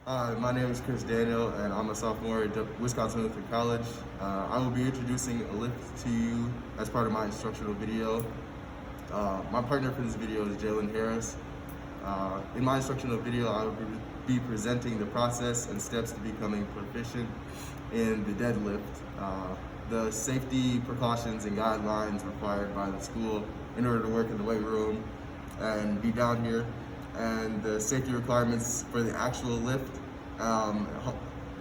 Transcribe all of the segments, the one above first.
Hi, my name is Chris Daniel, and I'm a sophomore at Wisconsin Lutheran College. I will be introducing a lift to you as part of my instructional video. My partner for this video is Jalen Harris. In my instructional video, I will be presenting the process and steps to becoming proficient in the deadlift, the safety precautions and guidelines required by the school in order to work in the weight room and be down here, and the safety requirements for the actual lift,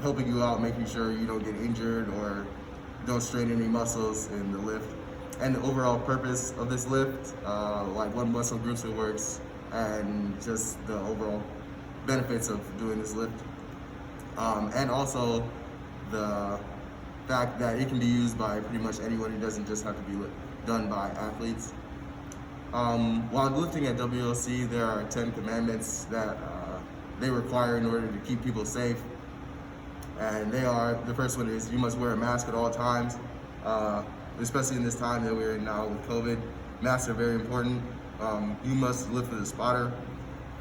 helping you out, making sure you don't get injured or don't strain any muscles in the lift, and the overall purpose of this lift, like what muscle groups it works, and just the overall benefits of doing this lift, and also the fact that it can be used by pretty much anyone. It doesn't just have to be done by athletes. While lifting at WLC, there are 10 commandments that they require in order to keep people safe. And the first one is you must wear a mask at all times, especially in this time that we're in now with COVID. Masks are very important. You must lift with a spotter.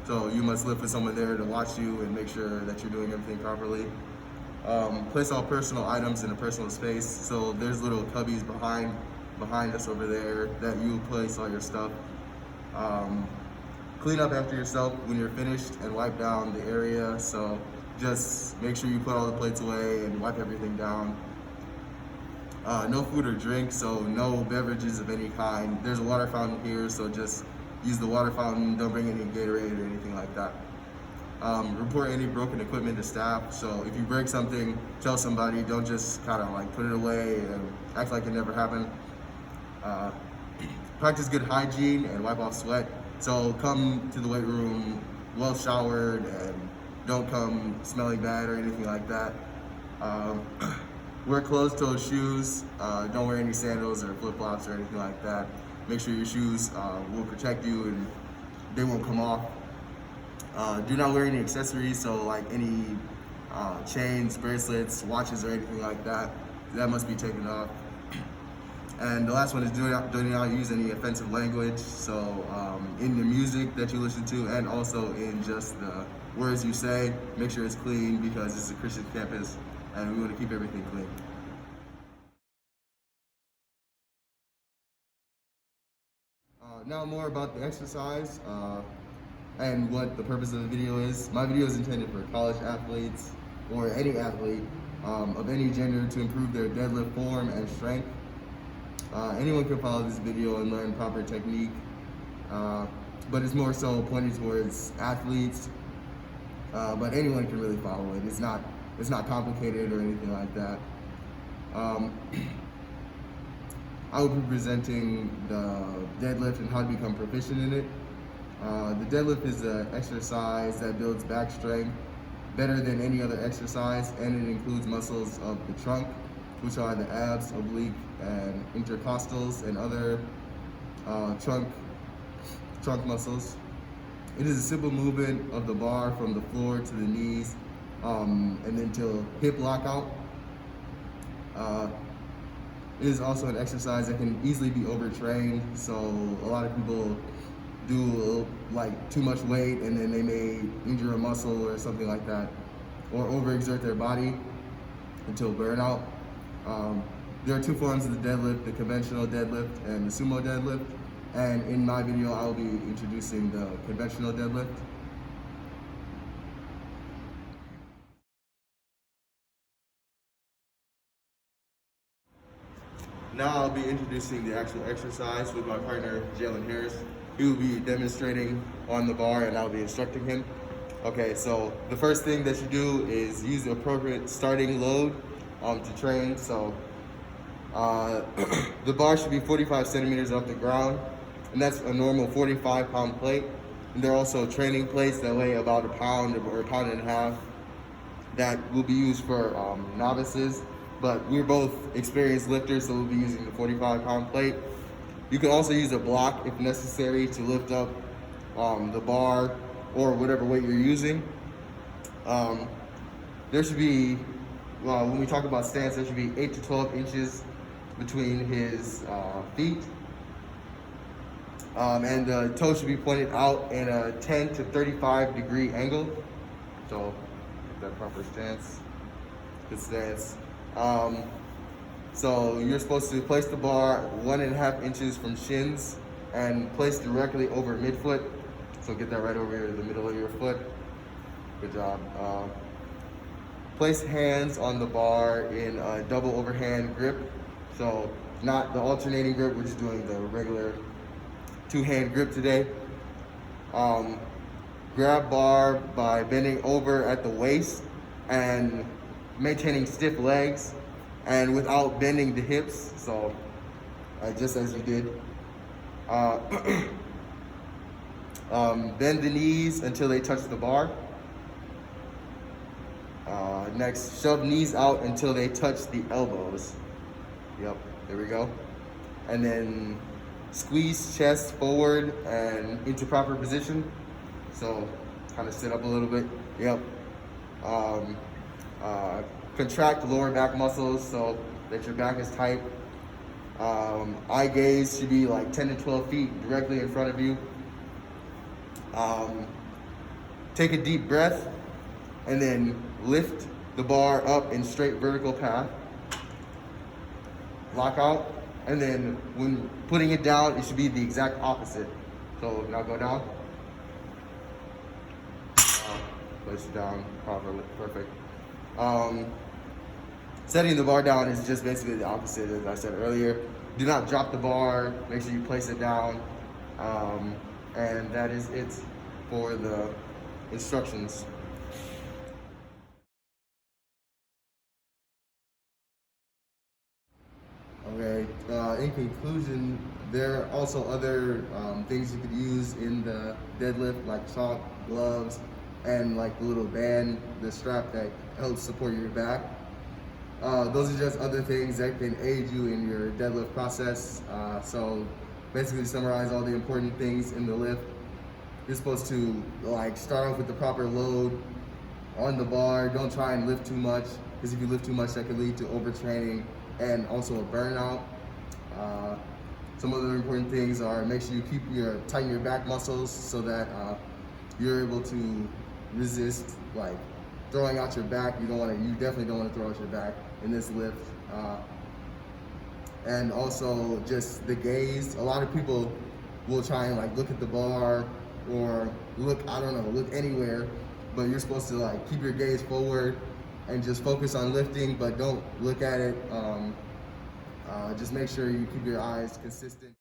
So you must lift with someone there to watch you and make sure that you're doing everything properly. Place all personal items in a personal space. So there's little cubbies behind us over there that you place all your stuff. Clean up after yourself when you're finished and wipe down the area. So just make sure you put all the plates away and wipe everything down. No food or drink, so no beverages of any kind. There's a water fountain here, so just use the water fountain. Don't bring any Gatorade or anything like that. Report any broken equipment to staff. So if you break something, tell somebody. Don't just kind of like put it away and act like it never happened. Practice good hygiene and wipe off sweat. So come to the weight room well showered and don't come smelling bad or anything like that. Wear closed-toed shoes. Don't wear any sandals or flip-flops or anything like that. Make sure your shoes will protect you and they won't come off. Do not wear any accessories, so like any chains, bracelets, watches, or anything like that. That must be taken off. And the last one is do not use any offensive language. So in the music that you listen to, and also in just the words you say, make sure it's clean because this is a Christian campus and we want to keep everything clean. Now more about the exercise and what the purpose of the video is. My video is intended for college athletes or any athlete of any gender to improve their deadlift form and strength. Anyone can follow this video and learn proper technique, but it's more so pointed towards athletes, but anyone can really follow it. It's not complicated or anything like that. I will be presenting the deadlift and how to become proficient in it. The deadlift is an exercise that builds back strength better than any other exercise, and it includes muscles of the trunk, which are the abs, oblique, and intercostals, and other trunk muscles. It is a simple movement of the bar from the floor to the knees, and then to hip lockout. It is also an exercise that can easily be overtrained, so a lot of people do like too much weight and then they may injure a muscle or something like that, or overexert their body until burnout. There are two forms of the deadlift, the conventional deadlift and the sumo deadlift. And in my video, I will be introducing the conventional deadlift. Now I'll be introducing the actual exercise with my partner, Jalen Harris. He will be demonstrating on the bar and I'll be instructing him. Okay, so the first thing that you do is use the appropriate starting load to train. So the bar should be 45 centimeters off the ground, and that's a normal 45-pound plate. And there are also training plates that weigh about a pound or a pound and a half that will be used for novices, but we're both experienced lifters, so we'll be using the 45-pound plate. You can also use a block if necessary to lift up the bar or whatever weight you're using. There should be, when we talk about stance, there should be 8 to 12 inches between his feet. And the toe should be pointed out in a 10 to 35 degree angle. So Get that proper stance. Good stance. So you're supposed to place the bar 1.5 inches from shins and place directly over midfoot. So get that right over here in the middle of your foot. Good job. Place hands on the bar in a double overhand grip. So not the alternating grip, we're just doing the regular 2-hand grip today. Grab bar by bending over at the waist and maintaining stiff legs and without bending the hips. So just as you did. Bend the knees until they touch the bar. Next, shove knees out until they touch the elbows. Yep, there we go. And then squeeze chest forward and into proper position. So kind of sit up a little bit. Yep. Contract lower back muscles so that your back is tight. Eye gaze should be like 10 to 12 feet directly in front of you. Take a deep breath and then lift the bar up in straight vertical path. Lock out, and then when putting it down, it should be the exact opposite. So now go down. Place it down properly, perfect. Setting the bar down is just basically the opposite, as I said earlier. Do not drop the bar, make sure you place it down. And that is it for the instructions. Okay, in conclusion, there are also other things you could use in the deadlift, like chalk, gloves, and like the little band, the strap that helps support your back. Those are just other things that can aid you in your deadlift process. So basically to summarize all the important things in the lift, you're supposed to like start off with the proper load on the bar. Don't try and lift too much, because if you lift too much, that could lead to overtraining and also a burnout. Some other important things are make sure you tighten your back muscles so that you're able to resist like throwing out your back. You definitely don't want to throw out your back in this lift. And also just the gaze. A lot of people will try and like look at the bar or look anywhere, but you're supposed to like keep your gaze forward and just focus on lifting, but don't look at it. Just make sure you keep your eyes consistent.